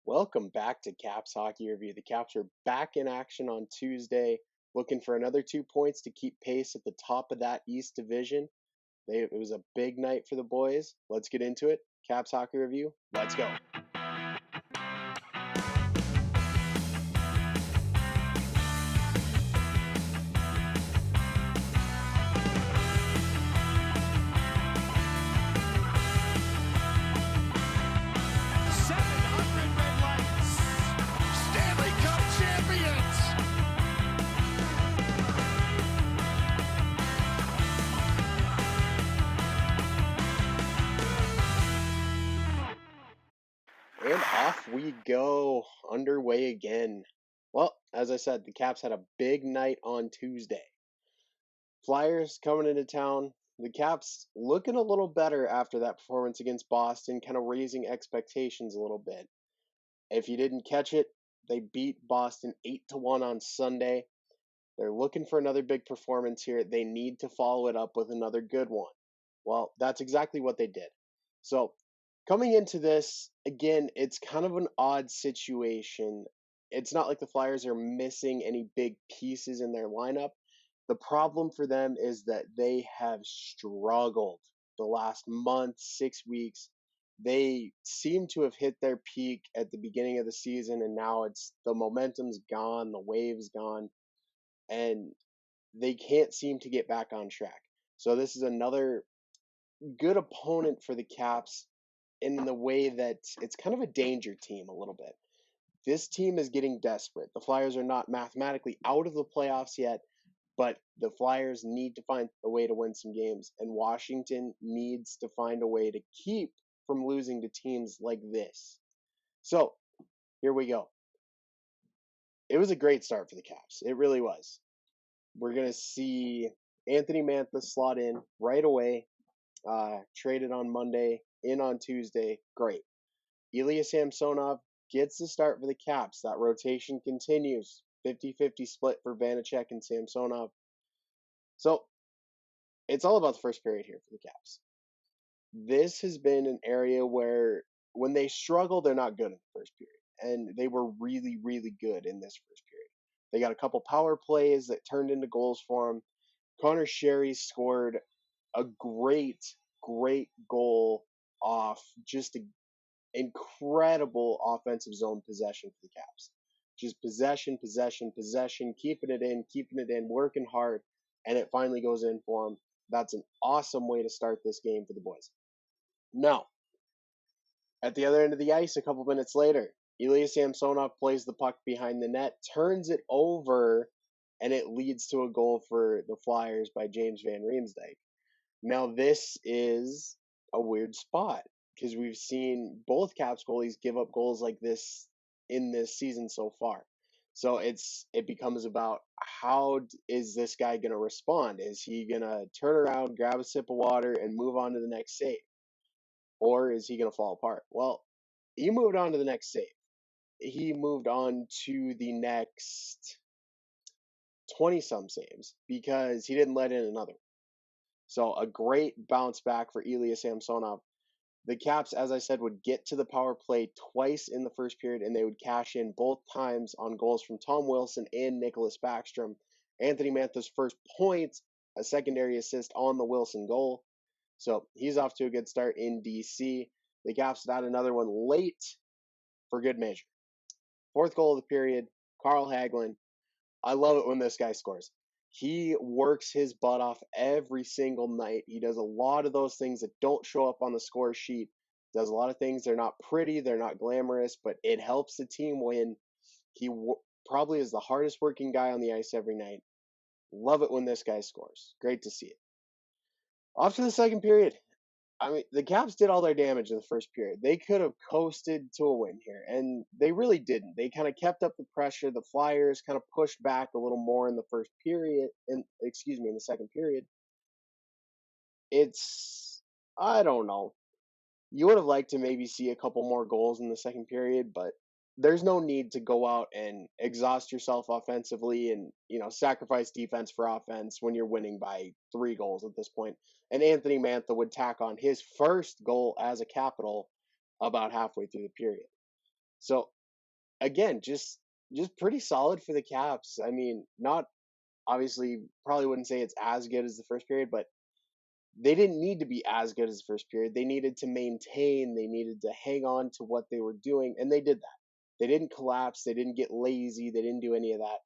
Welcome back to Caps Hockey Review. The Caps are back in action on Tuesday, looking for another 2 points to keep pace at the top of that East Division. It was a big night for the boys. Let's get into it. Caps Hockey Review. Let's go. And off we go, underway again. Well, as I said, the Caps had a big night on Tuesday. Flyers coming into town. The Caps looking a little better after that performance against Boston, kind of raising expectations a little bit. If you didn't catch it, they beat Boston 8-1 on Sunday. They're looking for another big performance here. They need to follow it up with another good one. Well, that's exactly what they did. So, coming into this, again, it's kind of an odd situation. It's not like the Flyers are missing any big pieces in their lineup. The problem for them is that they have struggled the last month, 6 weeks. They seem to have hit their peak at the beginning of the season, and now it's the momentum's gone, the wave's gone, and they can't seem to get back on track. So this is another good opponent for the Caps in the way that it's kind of a danger team a little bit. This team is getting desperate. The Flyers are not mathematically out of the playoffs yet, but the Flyers need to find a way to win some games, and Washington needs to find a way to keep from losing to teams like this. So, here we go. It was a great start for the Caps. It really was. We're going to see Anthony Mantha slot in right away, traded on Monday, in on Tuesday. Great. Ilya Samsonov gets the start for the Caps. That rotation continues. 50-50 split for Vanacek and Samsonov. So, it's all about the first period here for the Caps. This has been an area where when they struggle, they're not good in the first period. And they were really, really good in this first period. They got a couple power plays that turned into goals for them. Connor Sheary scored a great goal off just an incredible offensive zone possession for the Caps. Just possession, keeping it in, working hard, and it finally goes in for them. That's an awesome way to start this game for the boys. Now, at the other end of the ice, a couple minutes later, Ilya Samsonov plays the puck behind the net, turns it over, and it leads to a goal for the Flyers by James Van Riemsdyk. Now, this is a weird spot because we've seen both Caps goalies give up goals like this in this season so far. So it becomes about how is this guy going to respond? Is he going to turn around, grab a sip of water, and move on to the next save? Or is he going to fall apart? Well, he moved on to the next save. He moved on to the next 20-some saves because he didn't let in another. So a great bounce back for Ilya Samsonov. The Caps, as I said, would get to the power play twice in the first period, and they would cash in both times on goals from Tom Wilson and Nicholas Backstrom. Anthony Mantha's first point, a secondary assist on the Wilson goal. So he's off to a good start in DC. The Caps got another one late for good measure. Fourth goal of the period, Carl Hagelin. I love it when this guy scores. He works his butt off every single night. He does a lot of those things that don't show up on the score sheet. Does a lot of things. They're not pretty. They're not glamorous, but it helps the team win. He probably is the hardest working guy on the ice every night. Love it when this guy scores. Great to see it. Off to the second period. I mean, the Caps did all their damage in the first period. They could have coasted to a win here, and they really didn't. They kind of kept up the pressure. The Flyers kind of pushed back a little more in the first period, in the second period. I don't know. You would have liked to maybe see a couple more goals in the second period, but there's no need to go out and exhaust yourself offensively and, sacrifice defense for offense when you're winning by 3 goals at this point. And Anthony Mantha would tack on his first goal as a Capital about halfway through the period. So again, just pretty solid for the Caps. I mean, not obviously, probably wouldn't say it's as good as the first period, but they didn't need to be as good as the first period. They needed to maintain, they needed to hang on to what they were doing, and they did that. They didn't collapse, they didn't get lazy, they didn't do any of that.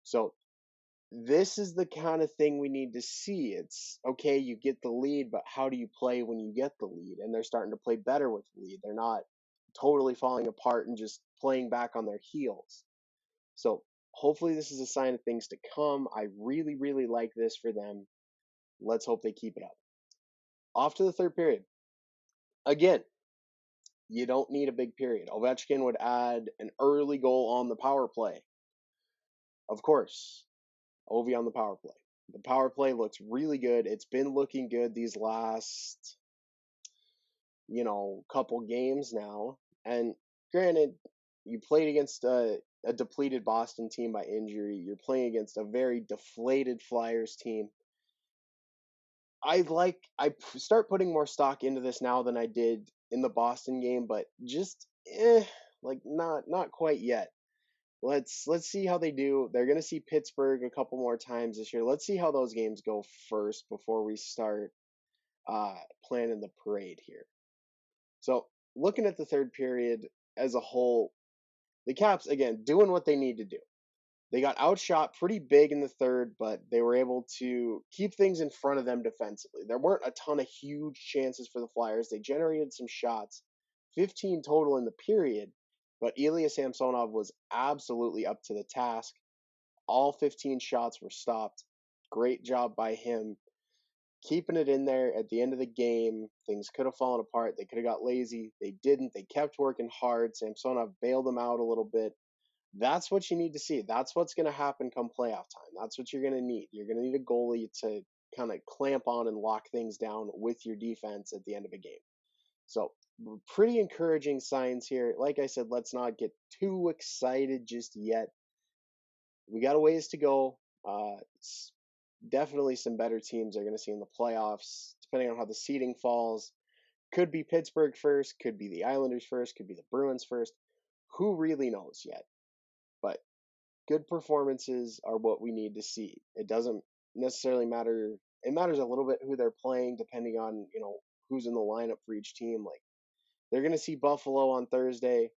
So this is the kind of thing we need to see. It's okay, you get the lead, but how do you play when you get the lead? And they're starting to play better with the lead. They're not totally falling apart and just playing back on their heels. So hopefully this is a sign of things to come. I really, really like this for them. Let's hope they keep it up. Off to the third period. Again, you don't need a big period. Ovechkin would add an early goal on the power play. Of course, Ovi on the power play. The power play looks really good. It's been looking good these last, couple games now. And granted, you played against a depleted Boston team by injury. You're playing against a very deflated Flyers team. Start putting more stock into this now than I did in the Boston game, but just not quite yet. Let's see how they do. They're gonna see Pittsburgh a couple more times this year. Let's see how those games go first before we start planning the parade here. So looking at the third period as a whole, the Caps again doing what they need to do. They got outshot pretty big in the third, but they were able to keep things in front of them defensively. There weren't a ton of huge chances for the Flyers. They generated some shots, 15 total in the period, but Ilya Samsonov was absolutely up to the task. All 15 shots were stopped. Great job by him. Keeping it in there at the end of the game. Things could have fallen apart. They could have got lazy. They didn't. They kept working hard. Samsonov bailed them out a little bit. That's what you need to see. That's what's going to happen come playoff time. That's what you're going to need. You're going to need a goalie to kind of clamp on and lock things down with your defense at the end of a game. So, pretty encouraging signs here. Like I said, let's not get too excited just yet. We got a ways to go. Definitely some better teams are going to see in the playoffs, depending on how the seeding falls. Could be Pittsburgh first, could be the Islanders first, could be the Bruins first. Who really knows yet? But good performances are what we need to see. It doesn't necessarily matter. It matters a little bit who they're playing, depending on who's in the lineup for each team. Like they're going to see Buffalo on Thursday.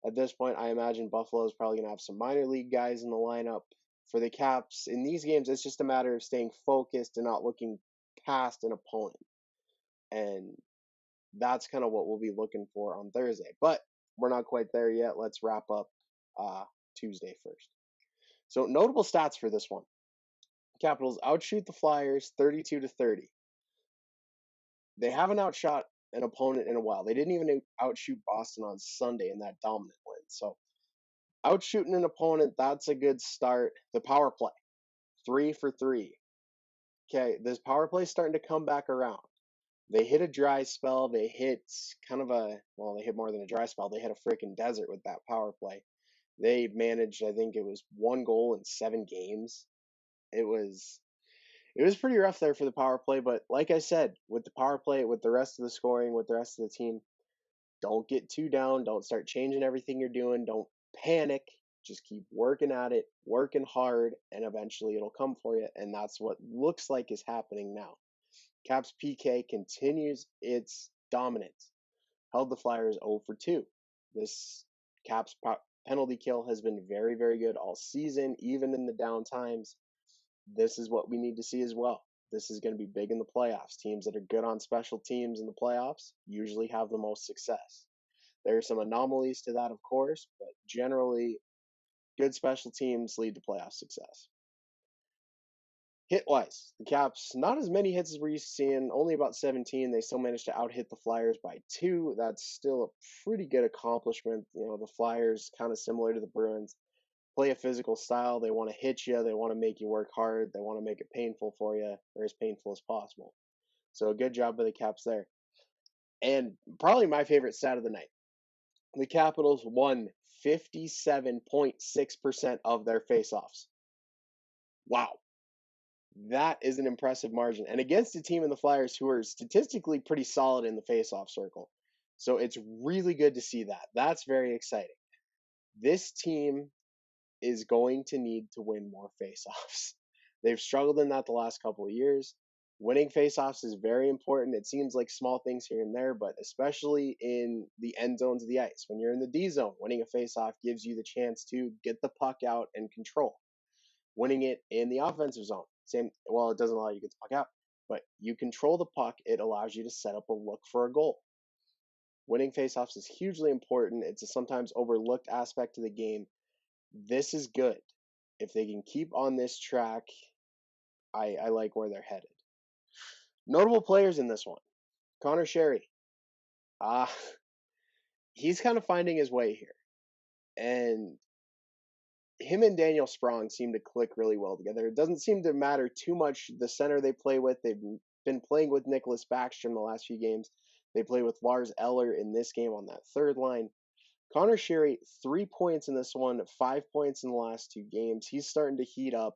At this point, I imagine Buffalo is probably going to have some minor league guys in the lineup. For the Caps, in these games, it's just a matter of staying focused and not looking past an opponent. And that's kind of what we'll be looking for on Thursday. But we're not quite there yet. Let's wrap up Tuesday first. So notable stats for this one. Capitals outshoot the Flyers 32-30. They haven't outshot an opponent in a while. They didn't even outshoot Boston on Sunday in that dominant win. So outshooting an opponent, that's a good start. The power play, 3 for 3. Okay, this power play is starting to come back around. They hit a dry spell. They hit they hit more than a dry spell. They hit a freaking desert with that power play. They managed, I think it was 1 goal in 7 games. It was pretty rough there for the power play, but like I said, with the power play, with the rest of the scoring, with the rest of the team, don't get too down. Don't start changing everything you're doing. Don't panic. Just keep working at it, working hard, and eventually it'll come for you. And that's what looks like is happening now. Caps PK continues its dominance. Held the Flyers 0 for 2. This Caps penalty kill has been very, very good all season, even in the down times. This is what we need to see as well. This is going to be big in the playoffs. Teams that are good on special teams in the playoffs usually have the most success. There are some anomalies to that, of course, but generally, good special teams lead to playoff success. Hit-wise, the Caps, not as many hits as we're used to seeing, only about 17. They still managed to out-hit the Flyers by 2. That's still a pretty good accomplishment. The Flyers, kind of similar to the Bruins, play a physical style. They want to hit you. They want to make you work hard. They want to make it painful for you, or as painful as possible. So a good job by the Caps there. And probably my favorite stat of the night. The Capitals won 57.6% of their faceoffs. Wow. That is an impressive margin. And against a team in the Flyers who are statistically pretty solid in the faceoff circle. So it's really good to see that. That's very exciting. This team is going to need to win more faceoffs. They've struggled in that the last couple of years. Winning faceoffs is very important. It seems like small things here and there, but especially in the end zones of the ice. When you're in the D zone, winning a faceoff gives you the chance to get the puck out and control. Winning it in the offensive zone, same. Well, it doesn't allow you to get the puck out, but you control the puck. It allows you to set up a look for a goal. Winning faceoffs is hugely important. It's a sometimes overlooked aspect to the game. This is good. If they can keep on this track, I like where they're headed. Notable players in this one. Connor Sheary. Uh, he's kind of finding his way here. And him and Daniel Sprong seem to click really well together. It doesn't seem to matter too much the center they play with. They've been playing with Nicholas Backstrom the last few games. They play with Lars Eller in this game on that third line. Connor Sheary, 3 points in this one, 5 points in the last 2 games. He's starting to heat up.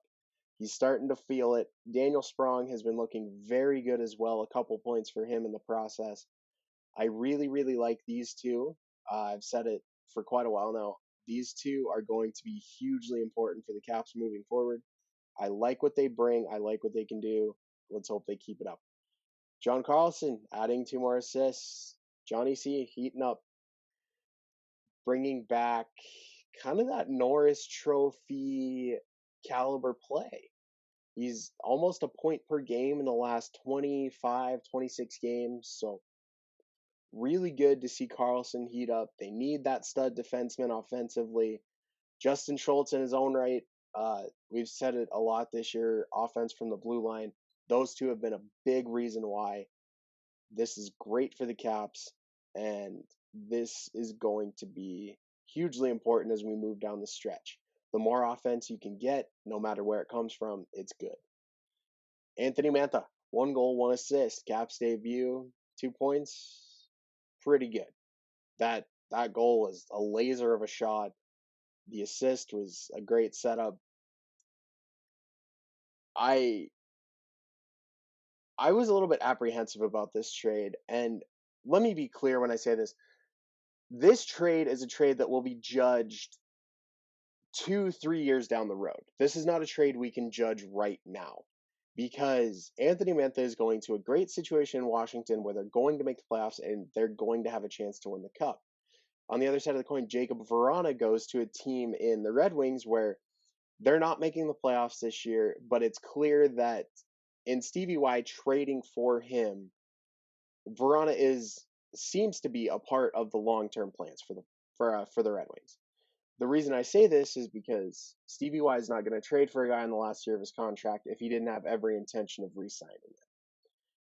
He's starting to feel it. Daniel Sprong has been looking very good as well. A couple points for him in the process. I really, really like these two. I've said it for quite a while now. These two are going to be hugely important for the Caps moving forward. I like what they bring. I like what they can do. Let's hope they keep it up. John Carlson adding 2 more assists. Johnny C heating up. Bringing back kind of that Norris Trophy caliber play. He's almost a point per game in the last 25, 26 games. So really good to see Carlson heat up. They need that stud defenseman offensively. Justin Schultz in his own right. We've said it a lot this year. Offense from the blue line. Those two have been a big reason why this is great for the Caps. And this is going to be hugely important as we move down the stretch. The more offense you can get, no matter where it comes from, it's good. Anthony Mantha, 1 goal, 1 assist. Caps debut, 2 points. Pretty good. That goal was a laser of a shot. The assist was a great setup. I was a little bit apprehensive about this trade, and let me be clear when I say this. This trade is a trade that will be judged 2-3 years down the road. This is not a trade we can judge right now because Anthony Mantha is going to a great situation in Washington where they're going to make the playoffs and they're going to have a chance to win the cup. On the other side of the coin, Jacob Vrana goes to a team in the Red Wings where they're not making the playoffs this year, but it's clear that in Stevie Y trading for him, Vrana seems to be a part of the long-term plans for the Red Wings. The reason I say this is because Stevie Y is not going to trade for a guy in the last year of his contract if he didn't have every intention of re-signing him.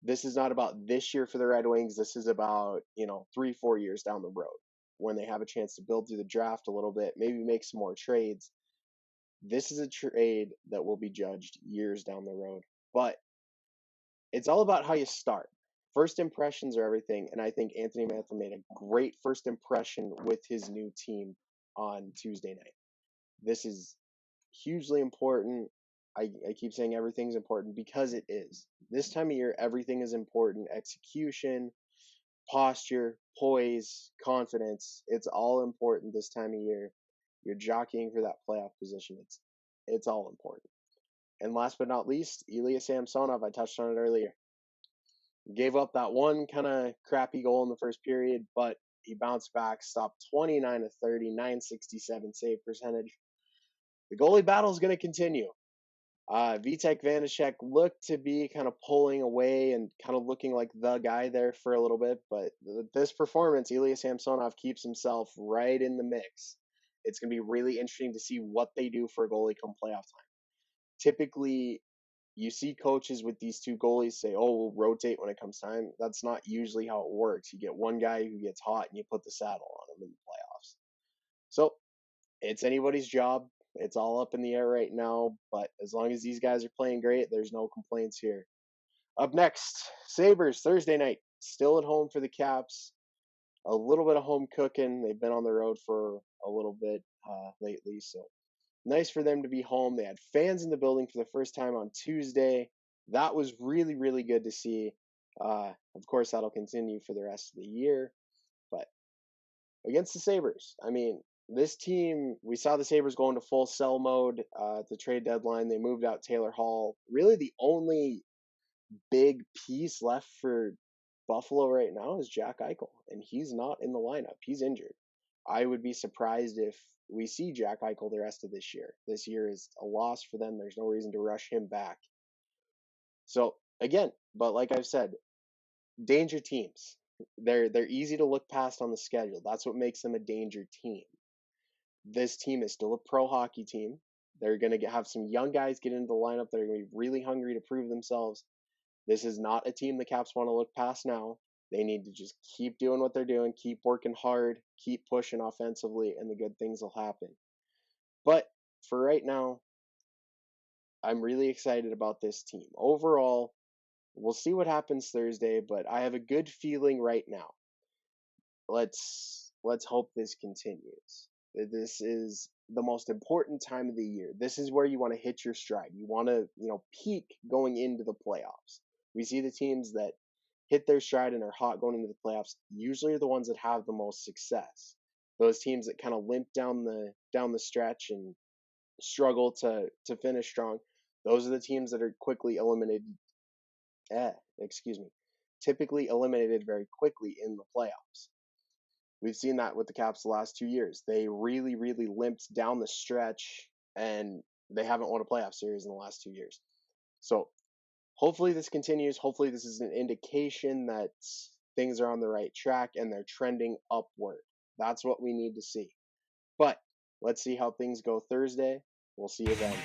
This is not about this year for the Red Wings. This is about, 3-4 years down the road when they have a chance to build through the draft a little bit, maybe make some more trades. This is a trade that will be judged years down the road. But it's all about how you start. First impressions are everything, and I think Anthony Mantha made a great first impression with his new team on Tuesday night. This is hugely important. I keep saying everything's important because it is. This time of year, everything is important. Execution, posture, poise, confidence. It's all important this time of year. You're jockeying for that playoff position. It's all important. And last but not least, Ilya Samsonov, I touched on it earlier. Gave up that one kind of crappy goal in the first period, but he bounced back, stopped 29 of 30, 967 save percentage. The goalie battle is going to continue. Vitek Vanacek looked to be kind of pulling away and kind of looking like the guy there for a little bit, but this performance, Ilya Samsonov keeps himself right in the mix. It's going to be really interesting to see what they do for a goalie come playoff time. Typically, you see coaches with these 2 goalies say, oh, we'll rotate when it comes time. That's not usually how it works. You get one guy who gets hot and you put the saddle on him in the playoffs. So it's anybody's job. It's all up in the air right now, but as long as these guys are playing great, there's no complaints here. Up next, Sabres, Thursday night, still at home for the Caps. A little bit of home cooking. They've been on the road for a little bit lately, so nice for them to be home. They had fans in the building for the first time on Tuesday. That was really, really good to see. Of course, that'll continue for the rest of the year, but against the Sabres, I mean, this team, we saw the Sabres go into full sell mode at the trade deadline. They moved out Taylor Hall. Really, the only big piece left for Buffalo right now is Jack Eichel, and he's not in the lineup. He's injured. I would be surprised if we see Jack Eichel the rest of this year. This year is a loss for them. There's no reason to rush him back. So again, but like I've said, danger teams. They're easy to look past on the schedule. That's what makes them a danger team. This team is still a pro hockey team. They're going to have some young guys get into the lineup that are going to be really hungry to prove themselves. This is not a team the Caps want to look past now. They need to just keep doing what they're doing, keep working hard, keep pushing offensively, and the good things will happen. But for right now, I'm really excited about this team. Overall, we'll see what happens Thursday, but I have a good feeling right now. Let's hope this continues. This is the most important time of the year. This is where you want to hit your stride. You want to, peak going into the playoffs. We see the teams that hit their stride and are hot going into the playoffs usually are the ones that have the most success. Those teams that kind of limp down the stretch and struggle to finish strong, those are the teams that are quickly eliminated. Excuse me, typically eliminated very quickly in the playoffs. We've seen that with the Caps the last 2 years. They really, really limped down the stretch, and they haven't won a playoff series in the last 2 years. So hopefully this continues. Hopefully this is an indication that things are on the right track and they're trending upward. That's what we need to see. But let's see how things go Thursday. We'll see you then.